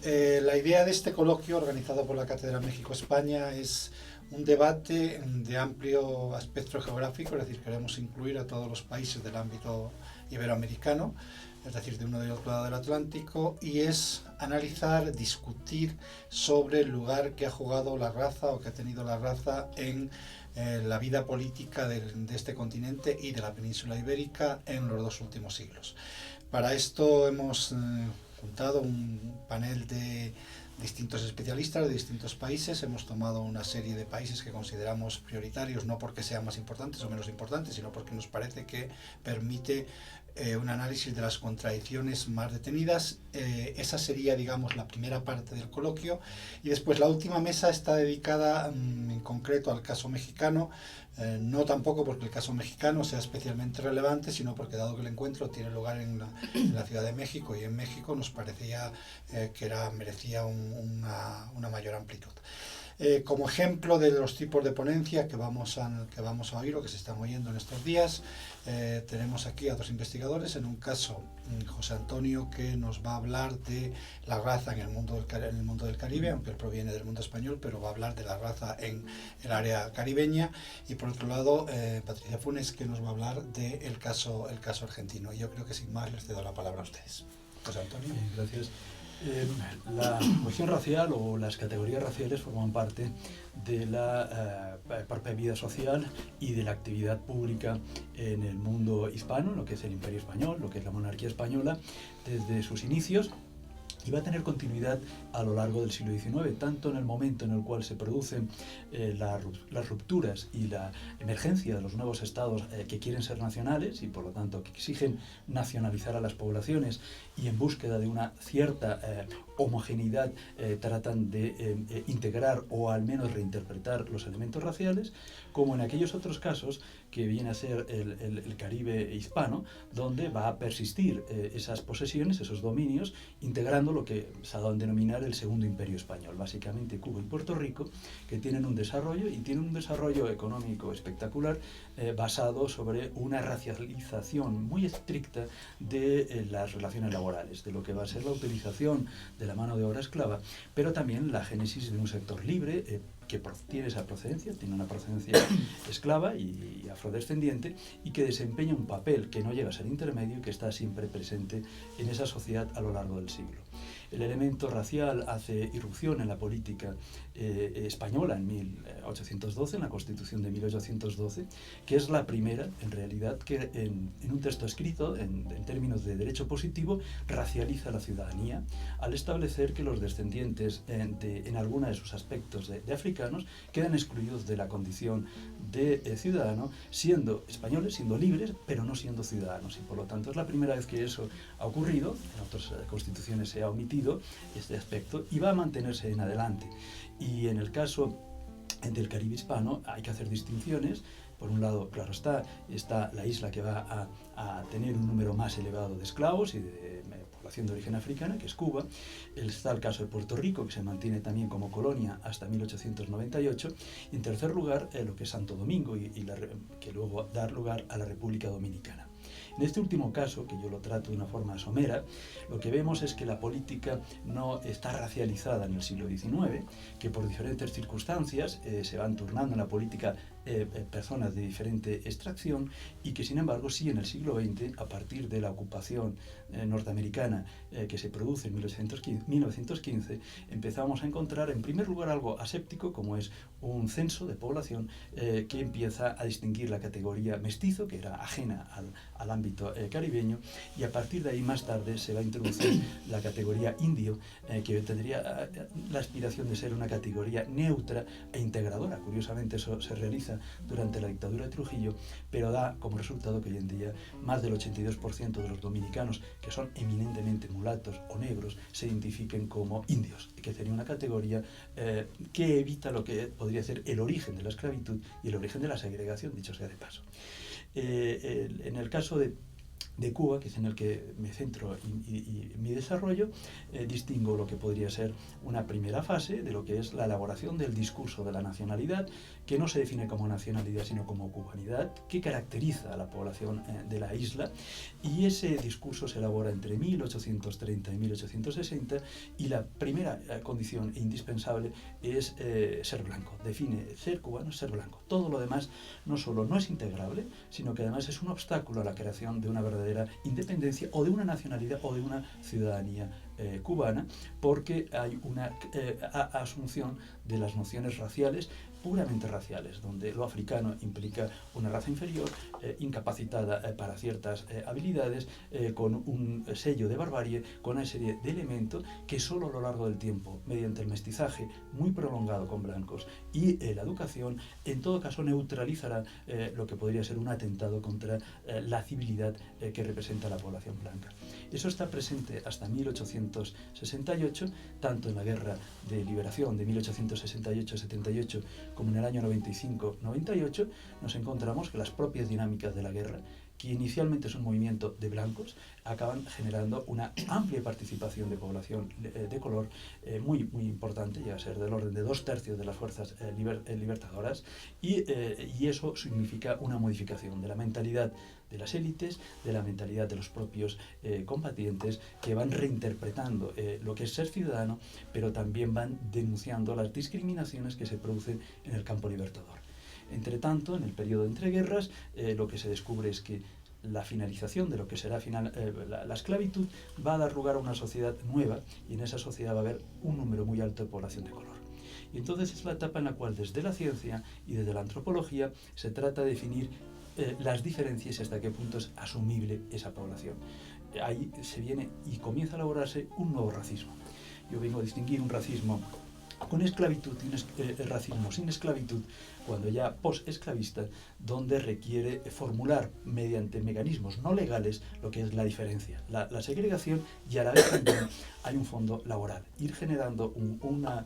La idea de este coloquio organizado por la Cátedra México-España es un debate de amplio espectro geográfico, es decir, queremos incluir a todos los países del ámbito iberoamericano, es decir, de uno del otro lado del Atlántico, y es analizar, discutir sobre el lugar que ha jugado la raza o que ha tenido la raza en la vida política de este continente y de la península ibérica en los 2 últimos siglos. Para esto hemos juntado un panel de distintos especialistas de distintos países. Hemos tomado una serie de países que consideramos prioritarios, no porque sean más importantes o menos importantes, sino porque nos parece que permite un análisis de las contradicciones más detenidas. Esa sería, digamos, la primera parte del coloquio, y después la última mesa está dedicada en concreto al caso mexicano, no tampoco porque el caso mexicano sea especialmente relevante, sino porque dado que el encuentro tiene lugar en la Ciudad de México, y en México nos parecía que merecía una mayor amplitud. Como ejemplo de los tipos de ponencia que vamos a oír o que se están oyendo en estos días, tenemos aquí a 2 investigadores. En un caso, José Antonio, que nos va a hablar de la raza en el mundo del Caribe, aunque él proviene del mundo español, pero va a hablar de la raza en el área caribeña. Y por otro lado, Patricia Funes, que nos va a hablar del caso argentino. Y yo creo que sin más les cedo la palabra a ustedes. José Antonio. Gracias. La cuestión racial o las categorías raciales forman parte de la propia vida social y de la actividad pública en el mundo hispano, lo que es el Imperio Español, lo que es la monarquía española, desde sus inicios, y va a tener continuidad a lo largo del siglo XIX, tanto en el momento en el cual se producen las rupturas y la emergencia de los nuevos estados que quieren ser nacionales y por lo tanto que exigen nacionalizar a las poblaciones, y en búsqueda de una cierta homogeneidad tratan de integrar o al menos reinterpretar los elementos raciales, como en aquellos otros casos que viene a ser el Caribe hispano, donde va a persistir esas posesiones, esos dominios, integrando lo que se ha dado a denominar el Segundo Imperio Español, básicamente Cuba y Puerto Rico, que tienen un desarrollo económico espectacular basado sobre una racialización muy estricta de las relaciones laborales, de lo que va a ser la utilización de la mano de obra esclava, pero también la génesis de un sector libre que tiene esa procedencia, tiene una procedencia esclava y afrodescendiente, y que desempeña un papel que no llega a ser intermedio y que está siempre presente en esa sociedad a lo largo del siglo. El elemento racial hace irrupción en la política española en 1812, en la Constitución de 1812, que es la primera, en realidad, que en un texto escrito, en términos de derecho positivo, racializa la ciudadanía, al establecer que los descendientes en alguna de sus aspectos de africanos quedan excluidos de la condición de ciudadano, siendo españoles, siendo libres, pero no siendo ciudadanos. Y por lo tanto es la primera vez que eso ha ocurrido. En otras constituciones se ha omitido este aspecto y va a mantenerse en adelante. Y en el caso del Caribe hispano hay que hacer distinciones. Por un lado, claro está la isla que va a tener un número más elevado de esclavos y de población de origen africana, que es Cuba. Está el caso de Puerto Rico, que se mantiene también como colonia hasta 1898. Y en tercer lugar, lo que es Santo Domingo, que luego da lugar a la República Dominicana. En este último caso, que yo lo trato de una forma somera, lo que vemos es que la política no está racializada en el siglo XIX, que por diferentes circunstancias se van turnando en la política personas de diferente extracción, y que sin embargo sí en el siglo XX, a partir de la ocupación norteamericana que se produce en 1915, empezamos a encontrar en primer lugar algo aséptico, como es un censo de población que empieza a distinguir la categoría mestizo, que era ajena al ámbito caribeño, y a partir de ahí más tarde se va a introducir la categoría indio, que tendría la aspiración de ser una categoría neutra e integradora. Curiosamente eso se realiza durante la dictadura de Trujillo, pero da como resultado que hoy en día más del 82% de los dominicanos, que son eminentemente mulatos o negros, se identifiquen como indios, que sería una categoría que evita lo que podría ser el origen de la esclavitud y el origen de la segregación, dicho sea de paso. En el caso de de Cuba, que es en el que me centro y mi desarrollo, distingo lo que podría ser una primera fase de lo que es la elaboración del discurso de la nacionalidad, que no se define como nacionalidad sino como cubanidad, que caracteriza a la población de la isla, y ese discurso se elabora entre 1830 y 1860, y la primera condición indispensable es ser blanco. Define ser cubano, ser blanco. Todo lo demás no solo no es integrable, sino que además es un obstáculo a la creación de una verdadera independencia o de una nacionalidad o de una ciudadanía cubana, porque hay una asunción de las nociones raciales, puramente raciales, donde lo africano implica una raza inferior, incapacitada para ciertas habilidades, con un sello de barbarie, con una serie de elementos que solo a lo largo del tiempo, mediante el mestizaje muy prolongado con blancos y la educación, en todo caso neutralizará lo que podría ser un atentado contra la civilidad que representa la población blanca. Eso está presente hasta 1868, tanto en la Guerra de Liberación de 1868-78 como en el año 95-98, nos encontramos que las propias dinámicas de la guerra, que inicialmente es un movimiento de blancos, acaban generando una amplia participación de población de color muy importante, llega a ser del orden de 2/3 de las fuerzas libertadoras, y eso significa una modificación de la mentalidad de las élites, de la mentalidad de los propios combatientes, que van reinterpretando lo que es ser ciudadano, pero también van denunciando las discriminaciones que se producen en el campo libertador. Entre tanto, en el periodo de entreguerras, lo que se descubre es que la finalización de lo que será la esclavitud va a dar lugar a una sociedad nueva, y en esa sociedad va a haber un número muy alto de población de color. Y entonces es la etapa en la cual desde la ciencia y desde la antropología se trata de definir las diferencias y hasta qué punto es asumible esa población. Ahí se viene y comienza a elaborarse un nuevo racismo. Yo vengo a distinguir un racismo con esclavitud y un racismo sin esclavitud, cuando ya post-esclavista, donde requiere formular mediante mecanismos no legales lo que es la diferencia, la segregación, y a la vez también hay un fondo laboral, ir generando una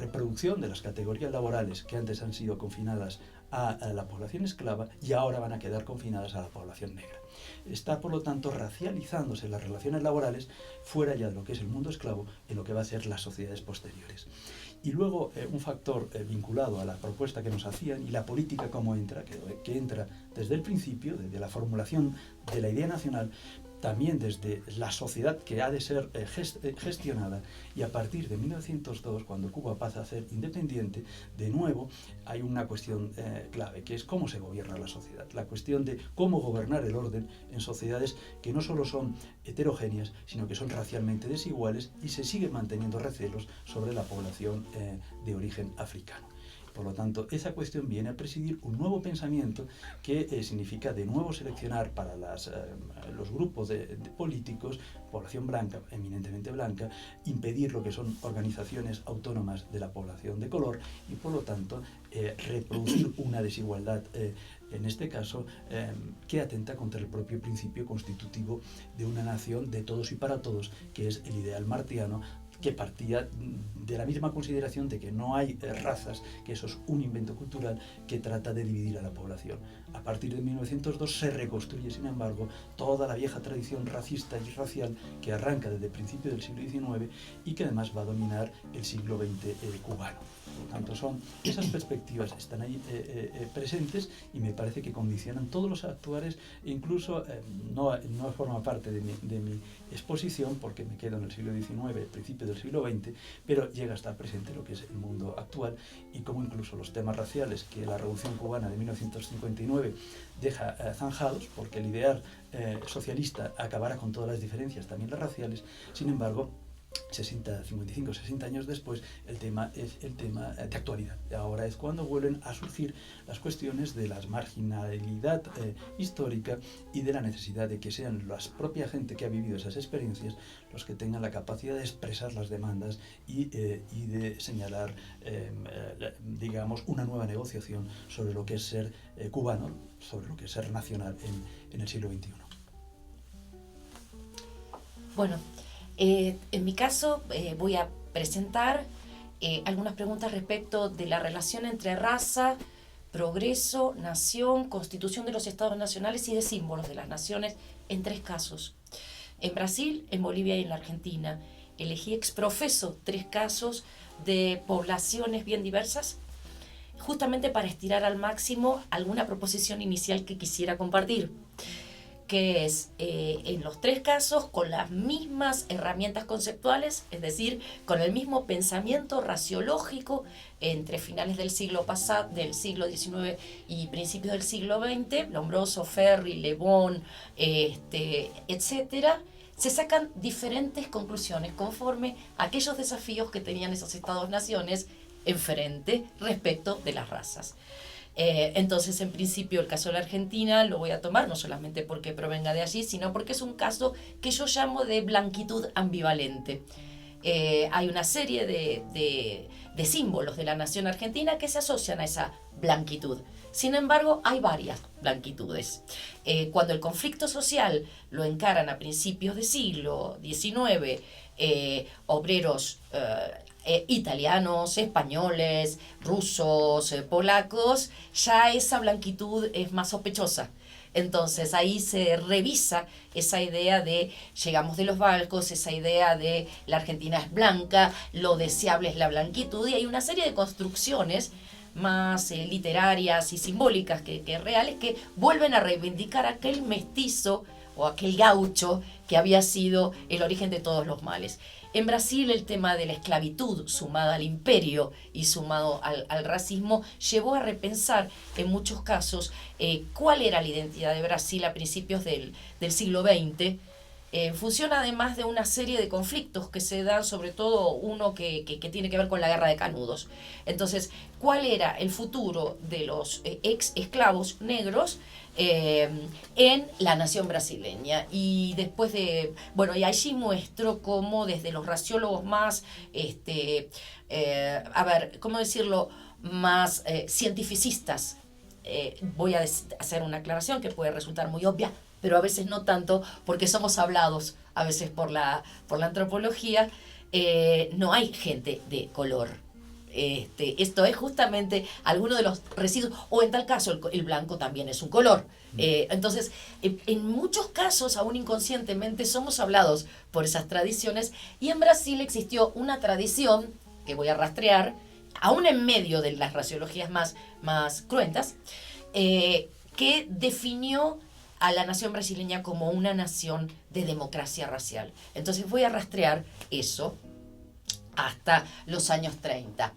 reproducción de las categorías laborales que antes han sido confinadas a la población esclava y ahora van a quedar confinadas a la población negra. Está, por lo tanto, racializándose las relaciones laborales fuera ya de lo que es el mundo esclavo, en lo que va a ser las sociedades posteriores. Y luego un factor vinculado a la propuesta que nos hacían y la política como entra, que entra desde el principio, desde la formulación de la idea nacional, también desde la sociedad que ha de ser gestionada, y a partir de 1902, cuando Cuba pasa a ser independiente, de nuevo hay una cuestión clave, que es cómo se gobierna la sociedad, la cuestión de cómo gobernar el orden en sociedades que no solo son heterogéneas, sino que son racialmente desiguales, y se siguen manteniendo recelos sobre la población de origen africano. Por lo tanto, esa cuestión viene a presidir un nuevo pensamiento que significa de nuevo seleccionar para los grupos de políticos, población blanca, eminentemente blanca, impedir lo que son organizaciones autónomas de la población de color, y por lo tanto reproducir una desigualdad, en este caso, que atenta contra el propio principio constitutivo de una nación de todos y para todos, que es el ideal martiano, que partía de la misma consideración de que no hay razas, que eso es un invento cultural que trata de dividir a la población. A partir de 1902 se reconstruye, sin embargo, toda la vieja tradición racista y racial que arranca desde el principio del siglo XIX y que además va a dominar el siglo XX cubano. Por lo tanto, esas perspectivas están ahí presentes, y me parece que condicionan todos los actuales, incluso no forma parte de mi exposición, porque me quedo en el siglo XIX, principio del siglo XX, pero llega a estar presente lo que es el mundo actual, y como incluso los temas raciales que la Revolución Cubana de 1959 deja zanjados, porque el ideal socialista acabará con todas las diferencias, también las raciales. Sin embargo, 55, 60 años después, el tema es el tema de actualidad. Ahora es cuando vuelven a surgir las cuestiones de la marginalidad histórica y de la necesidad de que sean la propia gente que ha vivido esas experiencias los que tengan la capacidad de expresar las demandas y de señalar, digamos, una nueva negociación sobre lo que es ser cubano, sobre lo que es ser nacional en el siglo XXI. Bueno, en mi caso voy a presentar algunas preguntas respecto de la relación entre raza, progreso, nación, constitución de los estados nacionales y de símbolos de las naciones en 3 casos. En Brasil, en Bolivia y en la Argentina. Elegí ex profeso 3 casos de poblaciones bien diversas, justamente para estirar al máximo alguna proposición inicial que quisiera compartir, que es, en los 3 casos, con las mismas herramientas conceptuales, es decir, con el mismo pensamiento raciológico entre finales del siglo pasado, del siglo XIX y principios del siglo XX, Lombroso, Ferri, Le Bon, etcétera, se sacan diferentes conclusiones conforme a aquellos desafíos que tenían esos estados-naciones enfrente respecto de las razas. Entonces, en principio, el caso de la Argentina lo voy a tomar no solamente porque provenga de allí, sino porque es un caso que yo llamo de blanquitud ambivalente. Hay una serie de símbolos de la nación argentina que se asocian a esa blanquitud. Sin embargo, hay varias blanquitudes. Cuando el conflicto social lo encaran a principios del siglo XIX, obreros italianos, españoles, rusos, polacos, ya esa blanquitud es más sospechosa. Entonces ahí se revisa esa idea de llegamos de los Balcos, esa idea de la Argentina es blanca, lo deseable es la blanquitud, y hay una serie de construcciones más literarias y simbólicas que reales que vuelven a reivindicar aquel mestizo o aquel gaucho que había sido el origen de todos los males. En Brasil el tema de la esclavitud sumada al imperio y sumado al racismo llevó a repensar en muchos casos cuál era la identidad de Brasil a principios del siglo XX, en función además de una serie de conflictos que se dan, sobre todo uno que tiene que ver con la guerra de Canudos. Entonces, ¿cuál era el futuro de los ex esclavos negros en la nación brasileña? Y después de, bueno, y allí muestro cómo desde los raciólogos más, ¿cómo decirlo?, más cientificistas, voy a hacer una aclaración que puede resultar muy obvia, pero a veces no tanto, porque somos hablados a veces por la antropología, no hay gente de color. Esto es justamente alguno de los residuos, o en tal caso el blanco también es un color. Entonces, en muchos casos, aún inconscientemente, somos hablados por esas tradiciones, y en Brasil existió una tradición que voy a rastrear, aún en medio de las raciologías más cruentas, que definió a la nación brasileña como una nación de democracia racial. Entonces voy a rastrear eso hasta los años 30,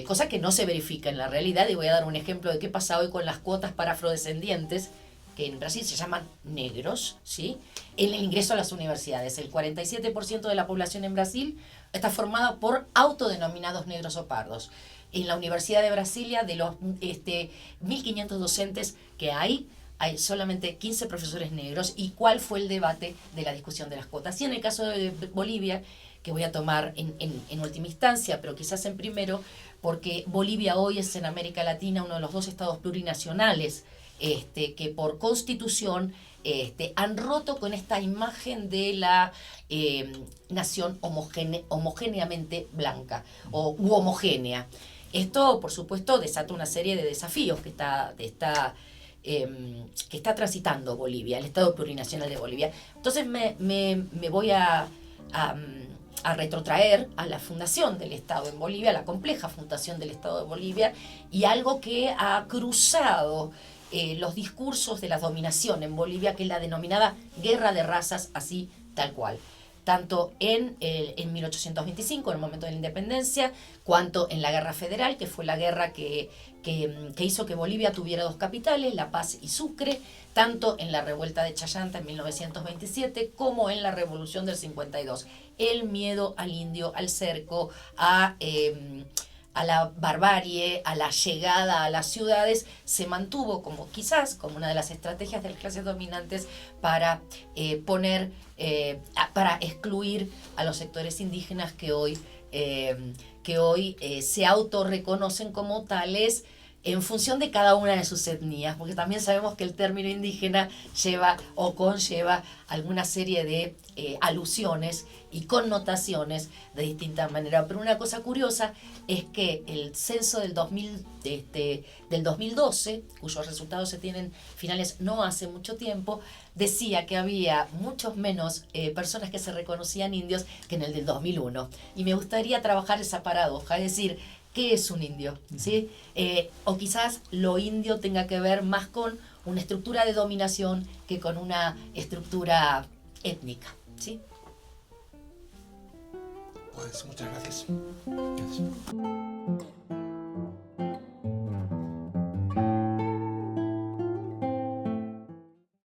cosa que no se verifica en la realidad, y voy a dar un ejemplo de qué pasa hoy con las cuotas para afrodescendientes, que en Brasil se llaman negros, ¿sí?, en el ingreso a las universidades. El 47% de la población en Brasil está formada por autodenominados negros o pardos. En la Universidad de Brasilia, de los 1.500 docentes que hay solamente 15 profesores negros. ¿Y cuál fue el debate de la discusión de las cuotas? Y en el caso de Bolivia, que voy a tomar en última instancia, pero quizás en primero, porque Bolivia hoy es en América Latina uno de los 2 estados plurinacionales que por constitución han roto con esta imagen de la nación homogéneamente blanca u homogénea. Esto, por supuesto, desata una serie de desafíos que está transitando Bolivia, el Estado Plurinacional de Bolivia. Entonces me voy a retrotraer a la fundación del Estado en Bolivia, la compleja fundación del Estado de Bolivia, y algo que ha cruzado los discursos de la dominación en Bolivia, que es la denominada guerra de razas, así tal cual. Tanto en 1825, en el momento de la independencia, cuanto en la Guerra Federal, que fue la guerra que hizo que Bolivia tuviera 2 capitales, La Paz y Sucre, tanto en la revuelta de Chayanta en 1927 como en la Revolución del 52. El miedo al indio, al cerco, a la barbarie, a la llegada a las ciudades, se mantuvo quizás como una de las estrategias de las clases dominantes para para excluir a los sectores indígenas que hoy se autorreconocen como tales, en función de cada una de sus etnias, porque también sabemos que el término indígena lleva o conlleva alguna serie de alusiones y connotaciones de distinta manera. Pero una cosa curiosa es que el censo del 2012, cuyos resultados se tienen finales no hace mucho tiempo, decía que había muchos menos personas que se reconocían indios que en el del 2001. Y me gustaría trabajar esa paradoja, es decir, ¿qué es un indio? ¿Sí? O quizás lo indio tenga que ver más con una estructura de dominación que con una estructura étnica. ¿Sí? Pues muchas gracias. Gracias.